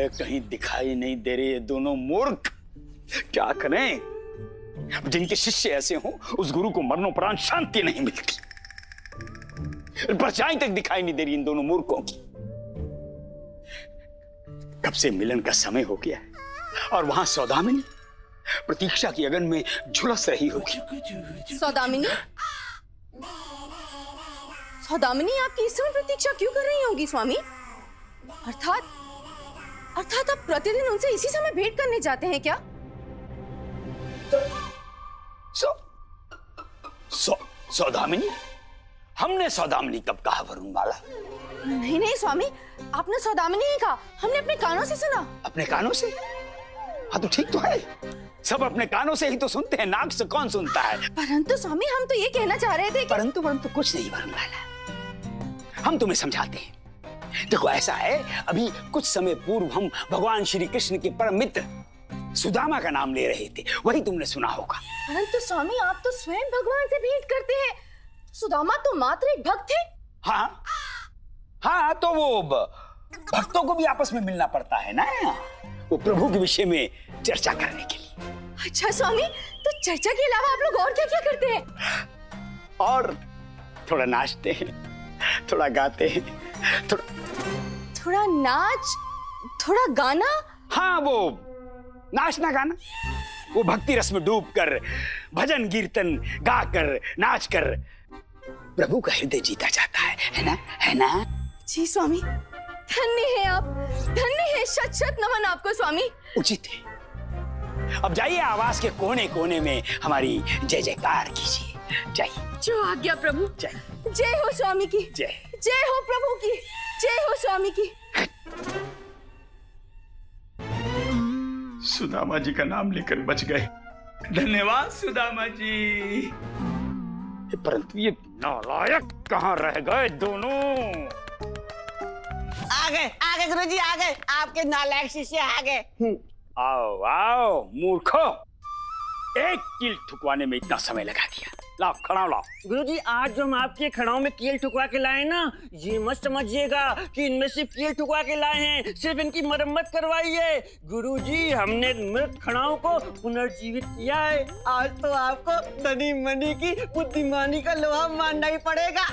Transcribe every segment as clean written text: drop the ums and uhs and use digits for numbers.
है, कहीं दिखाई नहीं दे रहे ये दोनों मूर्ख। क्या करें? जिनके शिष्य ऐसे हों उस गुरु को मरणोपरांत शांति नहीं मिलती। परछाई तक दिखाई नहीं दे रही इन दोनों मूर्खों की। कब से मिलन का समय हो गया है और वहां सौदामिनी प्रतीक्षा की अगन में झुलस रही होगी। सौदामिनी, सौदामिनी आपकी इस समय प्रतीक्षा क्यों कर रही होगी स्वामी? अर्थात आप प्रतिदिन उनसे इसी समय भेंट करने जाते हैं क्या? सौदामिनी? हमने सौदामिनी कब कहा वरुणमाला? नहीं स्वामी, आपने सौदामिनी ही कहा, हमने अपने कानों से सुना। अपने कानों से? हाँ तो ठीक तो है, सब अपने कानों से ही तो सुनते हैं, नाक से कौन सुनता है? परंतु स्वामी हम तो ये कहना चाह रहे थे कि... परंतु कुछ नहीं वरुणमाला, हम तुम्हें समझाते हैं। देखो ऐसा है, अभी कुछ समय पूर्व हम भगवान श्री कृष्ण के परम मित्र सुदामा का नाम ले रहे थे, वही तुमने सुना होगा। परंतु स्वामी आप तो स्वयं भगवान से भेंट करते हैं, सुदामा तो मात्र एक भक्त थे। हाँ तो वो भक्तों को भी आपस में मिलना पड़ता है ना, वो प्रभु के विषय में चर्चा करने के लिए। अच्छा स्वामी, तो चर्चा के अलावा आप लोग और क्या क्या करते हैं? और थोड़ा नाचते हैं, थोड़ा गाते हैं, थोड़ा नाच, थोड़ा गाना। हाँ वो नाचना गाना, वो भक्ति रस में डूबकर भजन कीर्तन गाकर नाचकर प्रभु का हृदय जीता जाता है ना? जी स्वामी, धन्य है आप, धन्य है, शत शत नमन आपको स्वामी। उचित है। अब जाइए आवास के कोने कोने में हमारी जय जयकार कीजिए, जाइए। जो आज्ञा प्रभु। जय हो स्वामी की, जय हो प्रभु की, जय हो स्वामी की। सुदामा जी का नाम लेकर बच गए, धन्यवाद सुदामा जी। परंतु ये नालायक कहाँ रह गए दोनों? आ गए गुरुजी, आ गए, आपके नालायक शिष्य आ गए। आओ मूर्खो, एक कील ठुकवाने में इतना समय लगा दिया। लाओ खड़ाओ लाओ। गुरुजी आज जो हम आपके खड़ाओं में कील ठुकवा के लाए ना, ये मत समझिएगा कि इनमें सिर्फ कील ठुकवा के लाए हैं, सिर्फ इनकी मरम्मत करवाई है। गुरुजी हमने मृत खड़ाओं को पुनर्जीवित किया है। आज तो आपको धनी मनी की बुद्धिमानी का लोहा मानना ही पड़ेगा।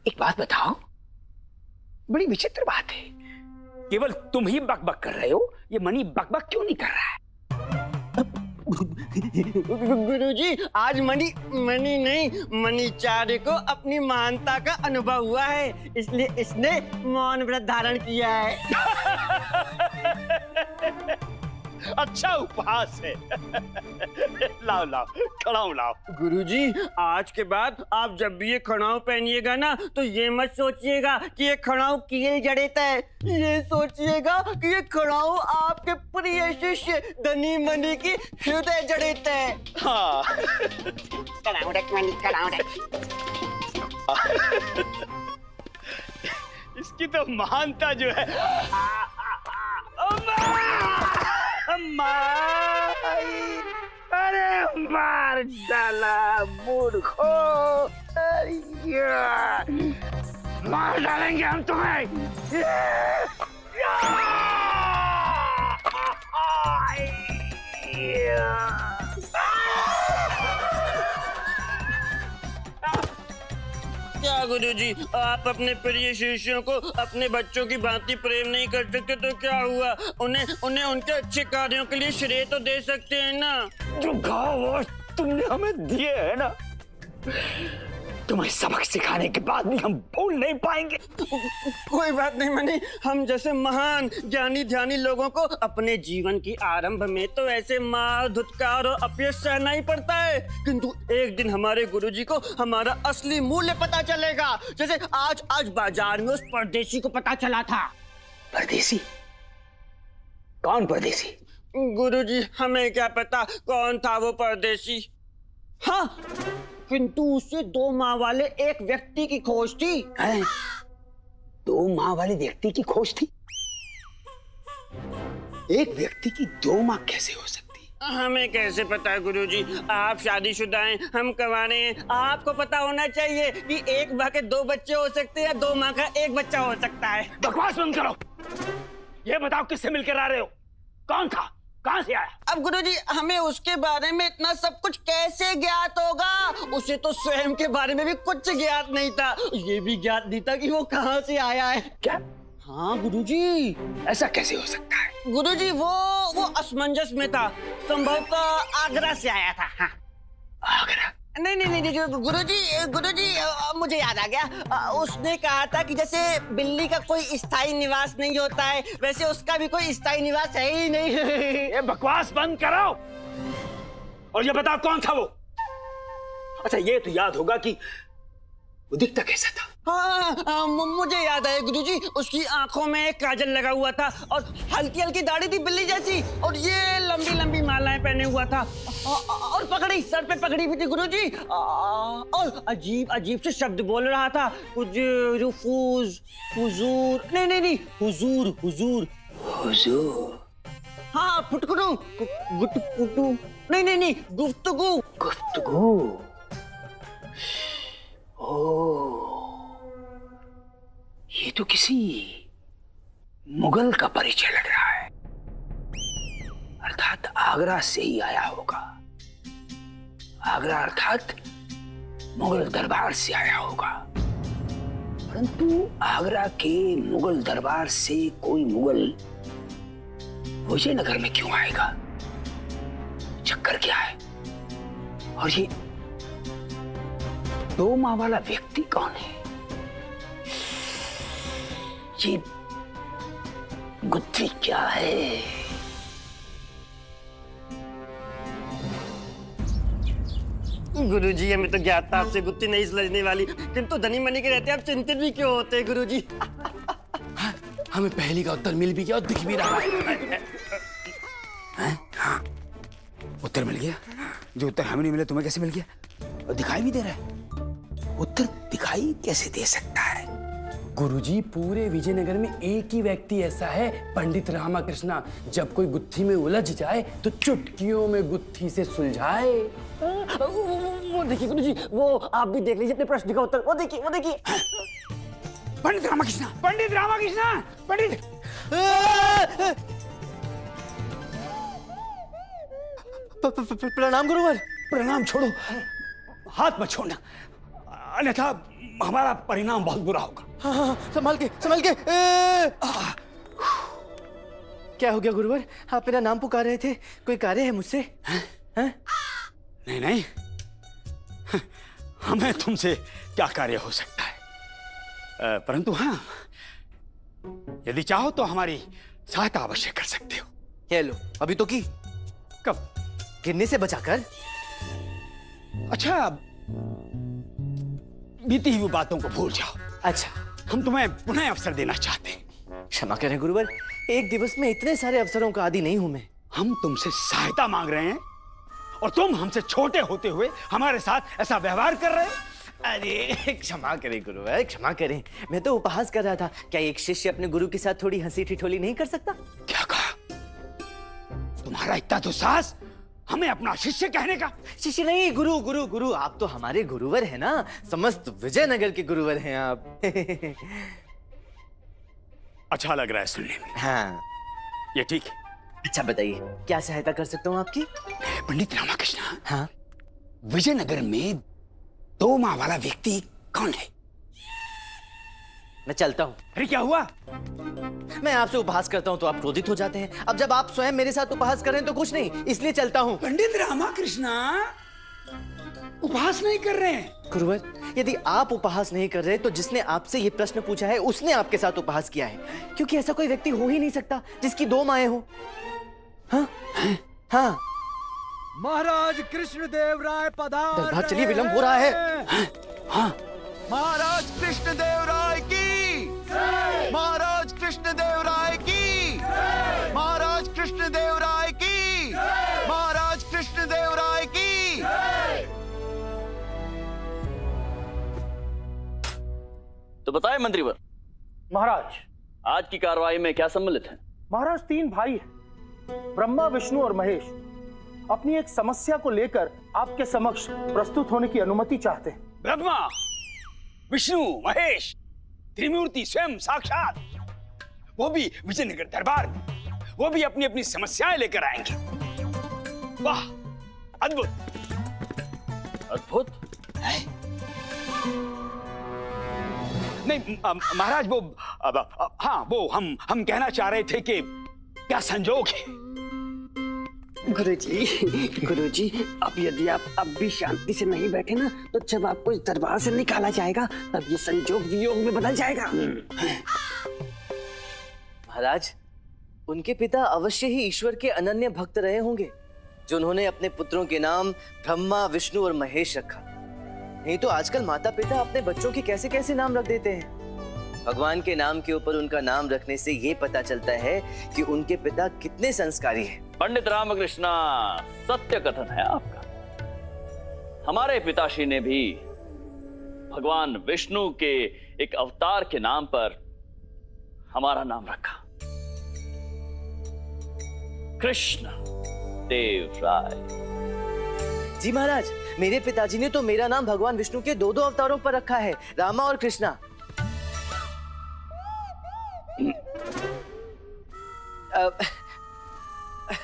एक बात बताओ, बड़ी विचित्र बात है, केवल तुम ही बकबक कर रहे हो, ये मनी बकबक क्यों नहीं कर रहा है? गुरुजी आज मनी नहीं, मनीचार्य को अपनी महानता का अनुभव हुआ है, इसलिए इसने मौन व्रत धारण किया है। अच्छा उपहास है। लाओ खड़ाऊ लाओ। गुरुजी आज के बाद आप जब भी ये खड़ाऊ पहनिएगा ना, तो ये मत सोचिएगा कि ये खड़ाऊ कील जड़ित है, ये सोचिएगा कि ये खड़ाऊ आपके प्रिय शिष्य धनी मनी की हृदय जड़ित है। हाँ। इसकी तो महानता जो है। अरे मार डाला मूर्खो, मार डालेंगे हम तुम्हें। क्या गुरुजी आप अपने प्रिय शिष्यों को अपने बच्चों की भांति प्रेम नहीं कर सकते तो क्या हुआ? उन्हें उनके अच्छे कार्यों के लिए श्रेय तो दे सकते हैं ना। जो घाव तुमने हमें दिए है ना, तुम्हें सबक सिखाने के बाद भी हम भूल नहीं पाएंगे। कोई बात नहीं मनी, हम जैसे महान ज्ञानी ध्यानी लोगों को अपने जीवन की आरंभ में तो ऐसे मार धुतकार और अपयश सहना ही पड़ता है, किंतु एक दिन हमारे गुरुजी को हमारा असली मूल्य पता चलेगा, जैसे आज बाजार में उस परदेसी को पता चला था। परदेसी? कौन परदेसी? गुरुजी हमें क्या पता कौन था वो परदेसी। हाँ, किंतु उससे 2 माँ वाले एक व्यक्ति की खोज थी। 2 माँ वाले व्यक्ति की खोज थी? एक व्यक्ति की 2 माँ कैसे हो सकती? हमें कैसे पता है गुरुजी? आप शादीशुदा हैं, हम कमाने हैं। आपको पता होना चाहिए कि एक माँ के 2 बच्चे हो सकते हैं या 2 माँ का 1 बच्चा हो सकता है। बकवास बंद करो। ये बताओ किससे मिलकर आ रहे हो? कौन था? कहाँ से आया? अब गुरुजी हमें उसके बारे में इतना सब कुछ कैसे ज्ञात होगा? उसे तो स्वयं के बारे में भी कुछ ज्ञात नहीं था। ये भी ज्ञात नहीं था कि वो कहाँ से आया है। क्या? हाँ गुरुजी। ऐसा कैसे हो सकता है? गुरुजी वो असमंजस में था। संभवतः आगरा से आया था। हाँ। आगरा? नहीं गुरुजी मुझे याद आ गया। उसने कहा था कि जैसे बिल्ली का कोई स्थायी निवास नहीं होता है, वैसे उसका भी कोई स्थायी निवास है ही नहीं। ये बकवास बंद करो और ये बताओ कौन था वो? अच्छा ये तो याद होगा कि वो दिखता कैसा था? हाँ, मुझे याद है गुरुजी। उसकी आंखों में काजल लगा हुआ था और हल्की हल्की दाढ़ी थी बिल्ली जैसी, और ये लंबी लंबी मालाएं पहने हुआ था, और पगड़ी, सर पे पगड़ी भी थी गुरुजी, और अजीब अजीब से शब्द बोल रहा था। कुछ रुफूज, हुजूर, नहीं हुजूर हुजूर हुजूर। हाँ, फुटकुटू, गुटकुटू, नहीं गुफ्तगू। गुफ्तगू। ओह, ये तो किसी मुगल का परिचय लग रहा है। अर्थात आगरा से ही आया होगा। आगरा अर्थात मुगल दरबार से आया होगा। परंतु आगरा के मुगल दरबार से कोई मुगल विजयनगर में क्यों आएगा? चक्कर क्या है? और ये 2 माह वाला व्यक्ति कौन है? ये गुत्थी क्या है? गुरुजी हमें तो ज्ञात था आपसे गुत्थी नहीं सुलझने वाली, किंतु धनी मनी के रहते आप चिंतित भी क्यों होते हैं गुरुजी? हमें पहली का उत्तर मिल भी गया और दिख भी रहा है। हाँ, उत्तर मिल गया। जो उत्तर हमें नहीं मिला तुम्हें कैसे मिल गया? और दिखाई भी दे रहा है। उत्तर दिखाई कैसे दे सकता है? गुरुजी पूरे विजयनगर में एक ही व्यक्ति ऐसा है, पंडित रामाकृष्णा। जब कोई गुत्थी में उलझ जाए तो चुटकियों में गुत्थी से सुलझाए। वो देखिए गुरुजी, वो आप भी देख लीजिए अपने प्रश्न का उत्तर। वो देखिए पंडित रामाकृष्णा, पंडित रामाकृष्णा, पंडित। प्रणाम गुरुवर। प्रणाम छोड़ो, हाथ मत छोड़ना, अन्यथा हमारा परिणाम बहुत बुरा होगा। हाँ, संभाल के। क्या हो गया गुरुवर? आप मेरा नाम पुकार रहे थे, कोई कार्य है मुझसे? नहीं, हमें तुमसे क्या कार्य हो सकता है? परंतु हाँ, यदि चाहो तो हमारी सहायता अवश्य कर सकते हो। ये लो, अभी तो की। कब? गिरने से बचाकर। अच्छा, बीती हुई बातों को भूल जाओ। अच्छा, हम तुम्हें पुनः अवसर देना चाहते हैं। क्षमा करें गुरुवर, एक दिवस में इतने सारे अवसरों का आदी नहीं हूं मैं। हम तुमसे सहायता मांग रहे हैं और तुम हमसे छोटे होते हुए हमारे साथ ऐसा व्यवहार कर रहे हो। अरे क्षमा करें गुरुवर, क्षमा करें। मैं तो उपहास कर रहा था। क्या एक शिष्य अपने गुरु के साथ थोड़ी हंसी ठिठोली नहीं कर सकता? क्या कहा? तुम्हारा इतना तो साहस हमें अपना शिष्य कहने का? शिष्य नहीं, गुरु। आप तो हमारे गुरुवर हैं ना, समस्त विजयनगर के गुरुवर हैं आप। अच्छा लग रहा है सुनने में। हाँ, ये ठीक है। अच्छा बताइए, क्या सहायता कर सकता हूँ आपकी? पंडित रामाकृष्णा, हाँ, विजयनगर में 2 माह वाला व्यक्ति कौन है? मैं चलता हूँ। अरे क्या हुआ? मैं आपसे उपहास करता हूँ तो आप क्रोधित हो जाते हैं। अब जब आप स्वयं मेरे साथ उपहास करें तो कुछ नहीं, इसलिए चलता हूँ। पंडित रामाकृष्णा, उपहास नहीं कर रहे हैं। गुरुवर, यदि आप उपहास नहीं कर रहे तो जिसने आपसे ये प्रश्न पूछा है उसने आपके साथ उपहास किया है, क्योंकि ऐसा कोई व्यक्ति हो ही नहीं सकता जिसकी 2 माएं हो। हाँ। महाराज कृष्णदेव राय पधार। दरबार चलिए, विलंब हो रहा है। हाँ, महाराज कृष्णदेव राय की, महाराज कृष्णदेव राय की, महाराज कृष्णदेव राय की, महाराज कृष्णदेव राय की। तो बताए मंत्रीवर, महाराज, आज की कार्रवाई में क्या सम्मिलित है? महाराज 3 भाई हैं, ब्रह्मा, विष्णु और महेश। अपनी एक समस्या को लेकर आपके समक्ष प्रस्तुत होने की अनुमति चाहते हैं। ब्रह्मा, विष्णु, महेश, त्रिमूर्ति स्वयं साक्षात, वो भी विजयनगर दरबार में, वो भी अपनी अपनी समस्याएं लेकर आएंगे। वाह, अद्भुत। अद्भुत? नहीं महाराज, वो हाँ, वो हम कहना चाह रहे थे कि क्या संजोग है। गुरुजी, अब यदि आप अब भी शांति से नहीं बैठे ना, तो जब आपको इस दरबार से निकाला जाएगा तब ये संजोग वियोग में बदल जाएगा। महाराज, उनके पिता अवश्य ही ईश्वर के अनन्य भक्त रहे होंगे, जो उन्होंने अपने पुत्रों के नाम ब्रह्मा, विष्णु और महेश रखा। नहीं तो आजकल माता पिता अपने बच्चों के कैसे कैसे नाम रख देते हैं। भगवान के नाम के ऊपर उनका नाम रखने से ये पता चलता है कि उनके पिता कितने संस्कारी हैं। पंडित रामकृष्णा, सत्य कथन है आपका। हमारे पिताश्री ने भी भगवान विष्णु के एक अवतार के नाम पर हमारा नाम रखा, कृष्ण देव राय। जी महाराज, मेरे पिताजी ने तो मेरा नाम भगवान विष्णु के दो अवतारों पर रखा है, रामा और कृष्णा।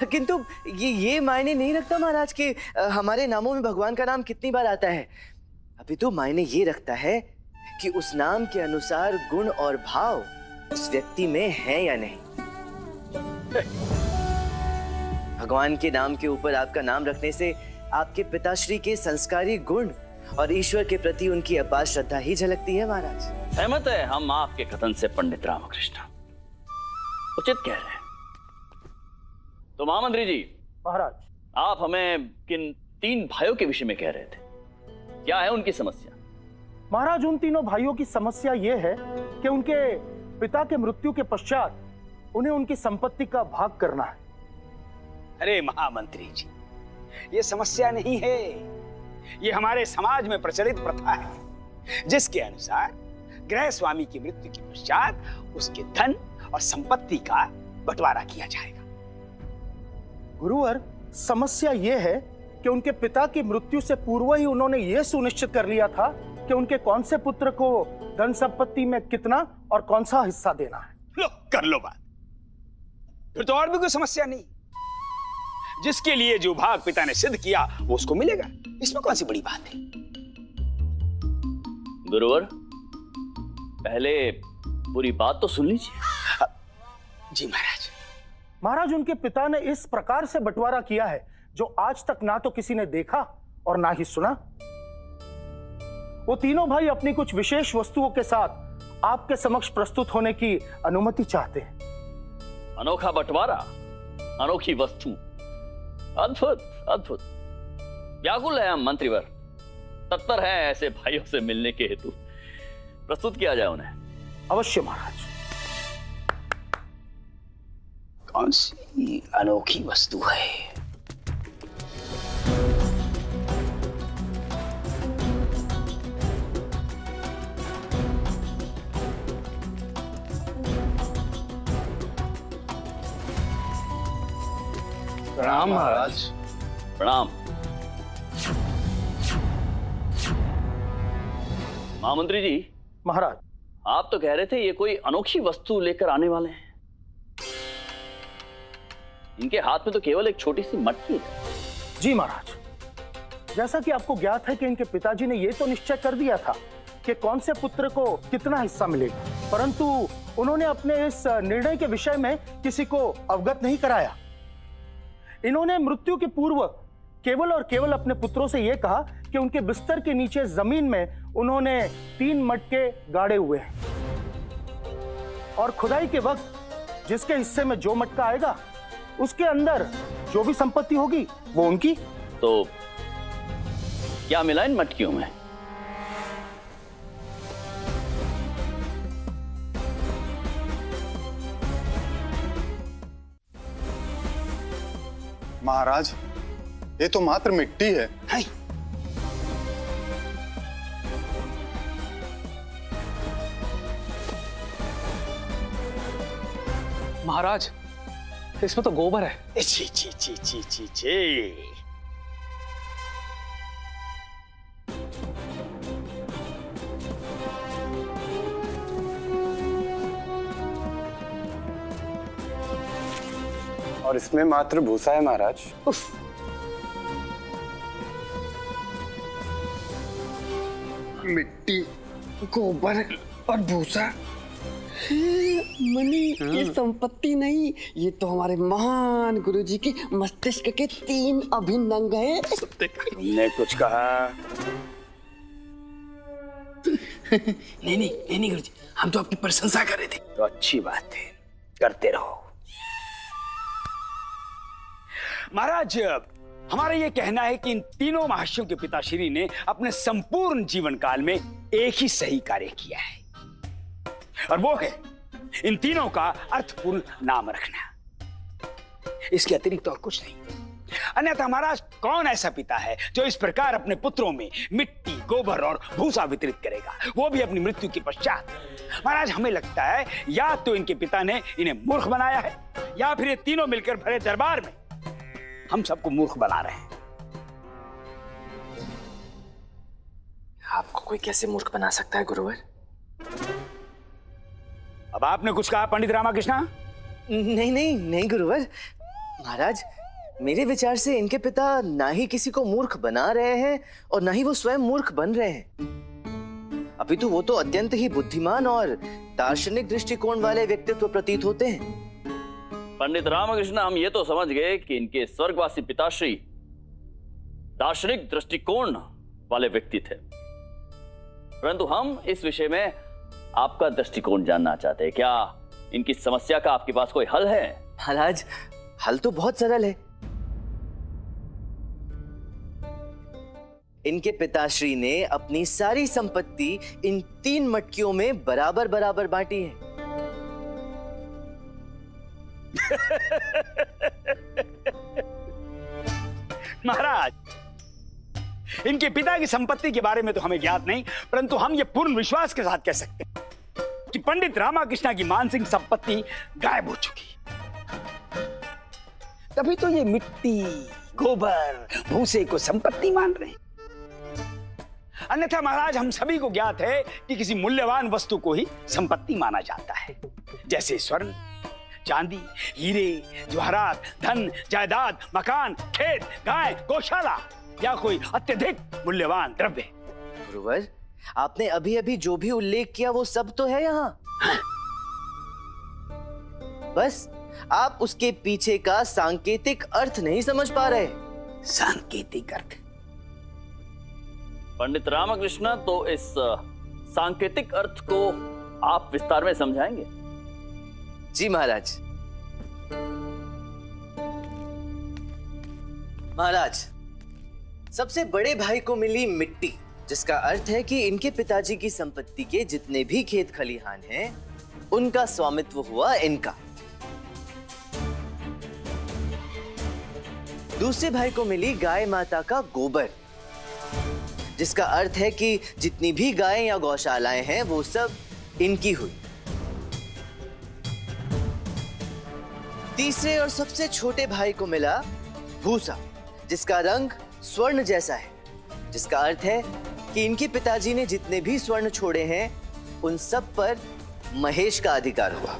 किंतु ये मायने नहीं रखता महाराज कि हमारे नामों में भगवान का नाम कितनी बार आता है। अभी तो मायने ये रखता है कि उस नाम के अनुसार गुण और भाव उस व्यक्ति में है या नहीं। भगवान के नाम के ऊपर आपका नाम रखने से आपके पिताश्री के संस्कारी गुण और ईश्वर के प्रति उनकी अपार श्रद्धा ही झलकती है महाराज। सहमत है हम आपके कथन से पंडित रामकृष्ण, उचित कह रहे हैं। तो महामंत्री जी महाराज, आप हमें किन 3 भाइयों के विषय में कह रहे थे, क्या है उनकी समस्या? महाराज, उन तीनों भाइयों की समस्या ये है कि उनके पिता के मृत्यु के पश्चात उन्हें उनकी संपत्ति का भाग करना है। अरे महामंत्री जी, ये समस्या नहीं है, ये हमारे समाज में प्रचलित प्रथा है, जिसके अनुसार गृह स्वामी की मृत्यु के पश्चात उसके धन और संपत्ति का बंटवारा किया जाएगा। गुरुवर, समस्या ये है कि उनके पिता की मृत्यु से पूर्व ही उन्होंने ये सुनिश्चित कर लिया था कि उनके कौन से पुत्र को धन संपत्ति में कितना और कौन सा हिस्सा देना है। लो, कर लो बात, फिर तो और भी कोई समस्या नहीं। जिसके लिए जो भाग पिता ने सिद्ध किया वो उसको मिलेगा, इसमें कौन सी बड़ी बात है। गुरुवर, पहले पूरी बात तो सुन लीजिए। जी महाराज। महाराज, उनके पिता ने इस प्रकार से बंटवारा किया है जो आज तक ना तो किसी ने देखा और ना ही सुना। वो तीनों भाई अपनी कुछ विशेष वस्तुओं के साथ आपके समक्ष प्रस्तुत होने की अनुमति चाहते हैं। अनोखा बंटवारा, अनोखी वस्तु, अद्भुत अद्भुत। व्याकुल है हम मंत्रीवर, तत्पर हैं ऐसे भाइयों से मिलने के हेतु। प्रस्तुत किया जाए उन्हें। अवश्य महाराज। कौन सी अनोखी वस्तु है? प्रणाम महाराज। प्रणाम। महामंत्री जी। महाराज, आप तो कह रहे थे ये कोई अनोखी वस्तु लेकर आने वाले हैं। इनके हाथ में तो केवल एक छोटी सी मटकी है। जी महाराज, जैसा कि आपको ज्ञात है कि इनके पिताजी ने यह तो निश्चय कर दिया था कि कौन से पुत्र को कितना हिस्सा मिलेगा, परंतु उन्होंने अपने इस निर्णय के विषय में किसी को अवगत नहीं कराया। इन्होंने मृत्यु के पूर्व केवल और केवल अपने पुत्रों से यह कहा कि उनके बिस्तर के नीचे जमीन में उन्होंने 3 मटके गाड़े हुए हैं और खुदाई के वक्त जिसके हिस्से में जो मटका आएगा उसके अंदर जो भी संपत्ति होगी वो उनकी। तो क्या मिला इन मटकियों में? महाराज, ये तो मात्र मिट्टी है। महाराज, इसमें तो गोबर है। छी छी छी छी छी छी। और इसमें मात्र भूसा है महाराज। मिट्टी, गोबर और भूसा। मनी, ये संपत्ति नहीं, ये तो हमारे महान गुरुजी के मस्तिष्क के 3 अभिन्न अंग हैं। तुमने कुछ कहा? नहीं गुरुजी, हम तो आपकी प्रशंसा कर रहे थे। तो अच्छी बात है, करते रहो। महाराज, हमारा यह कहना है कि इन तीनों महर्षियों के पिताश्री ने अपने संपूर्ण जीवन काल में एक ही सही कार्य किया है, और वो है इन तीनों का अर्थपूर्ण नाम रखना। इसके अतिरिक्त और कुछ नहीं। अन्यथा महाराज, कौन ऐसा पिता है जो इस प्रकार अपने पुत्रों में मिट्टी, गोबर और भूसा वितरित करेगा, वो भी अपनी मृत्यु के पश्चात? महाराज, हमें लगता है या तो इनके पिता ने इन्हें मूर्ख बनाया है, या फिर ये तीनों मिलकर भरे दरबार में हम सबको मूर्ख बना रहे हैं। आपको कोई कैसे मूर्ख बना सकता है गुरुवर? अब आपने कुछ कहा पंडित रामाकृष्णा? नहीं गुरुवर। महाराज, मेरे विचार से इनके पिता ना ही किसी को मूर्ख बना रहे हैं और ना ही वो स्वयं मूर्ख बन रहे हैं। अपितु वो तो अत्यंत ही बुद्धिमान और दार्शनिक दृष्टिकोण वाले व्यक्तित्व प्रतीत होते हैं। पंडित रामकृष्ण, हम ये तो समझ गए कि इनके स्वर्गवासी पिताश्री दार्शनिक दृष्टिकोण वाले व्यक्ति थे, परंतु हम इस विषय में आपका दृष्टिकोण जानना चाहते हैं। क्या इनकी समस्या का आपके पास कोई हल है? महाराज, हल तो बहुत सरल है। इनके पिताश्री ने अपनी सारी संपत्ति इन 3 मटकियों में बराबर बराबर बांटी है। महाराज, इनके पिता की संपत्ति के बारे में तो हमें ज्ञात नहीं, परंतु हम ये पूर्ण विश्वास के साथ कह सकते हैं कि पंडित रामाकृष्णा की मानसिक संपत्ति गायब हो चुकी। तभी तो ये मिट्टी, गोबर, भूसे को संपत्ति मान रहे हैं। अन्यथा महाराज, हम सभी को ज्ञात है कि किसी मूल्यवान वस्तु को ही संपत्ति माना जाता है, जैसे स्वर्ण, चांदी, हीरे, जवाहरात, धन, जायदाद, मकान, खेत, गाय, गौशाला या कोई अत्यधिक मूल्यवान द्रव्य। गुरुवर, आपने अभी अभी जो भी उल्लेख किया वो सब तो है यहाँ। बस आप उसके पीछे का सांकेतिक अर्थ नहीं समझ पा रहे। सांकेतिक अर्थ? पंडित रामकृष्ण, तो इस सांकेतिक अर्थ को आप विस्तार में समझाएंगे? जी महाराज। महाराज, सबसे बड़े भाई को मिली मिट्टी, जिसका अर्थ है कि इनके पिताजी की संपत्ति के जितने भी खेत खलिहान हैं, उनका स्वामित्व हुआ इनका। दूसरे भाई को मिली गाय माता का गोबर, जिसका अर्थ है कि जितनी भी गायें या गौशालाएं हैं वो सब इनकी हुई। तीसरे और सबसे छोटे भाई को मिला भूसा, जिसका रंग स्वर्ण जैसा है, जिसका अर्थ है कि इनके पिताजी ने जितने भी स्वर्ण छोड़े हैं उन सब पर महेश का अधिकार हुआ।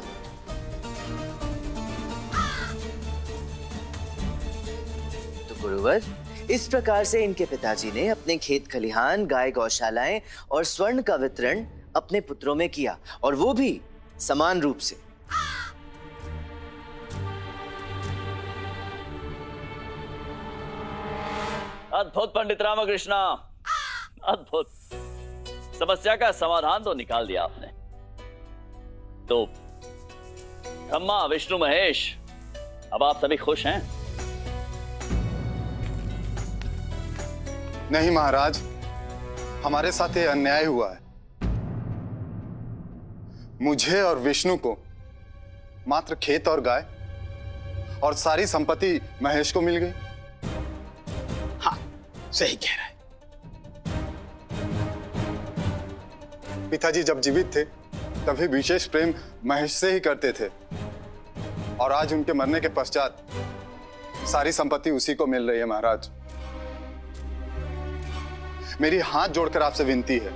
तो गुरुवर, इस प्रकार से इनके पिताजी ने अपने खेत खलिहान, गाय गौशालाएं और स्वर्ण का वितरण अपने पुत्रों में किया, और वो भी समान रूप से। अद्भुत पंडित रामकृष्णा, अद्भुत। समस्या का समाधान तो निकाल दिया आपने। तो ब्रह्मा, विष्णु, महेश, अब आप सभी खुश हैं? नहीं महाराज, हमारे साथ ये अन्याय हुआ है। मुझे और विष्णु को मात्र खेत और गाय, और सारी संपत्ति महेश को मिल गई। हाँ, सही कह रहा है। पिताजी जब जीवित थे तभी विशेष प्रेम महेश से ही करते थे, और आज उनके मरने के पश्चात सारी संपत्ति उसी को मिल रही है। महाराज, मेरी हाथ जोड़कर आपसे विनती है,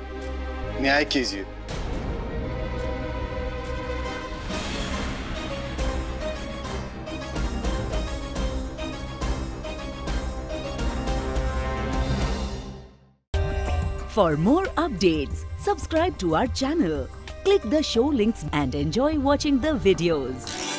न्याय कीजिए। For more updates, subscribe to our channel, click the show links and enjoy watching the videos.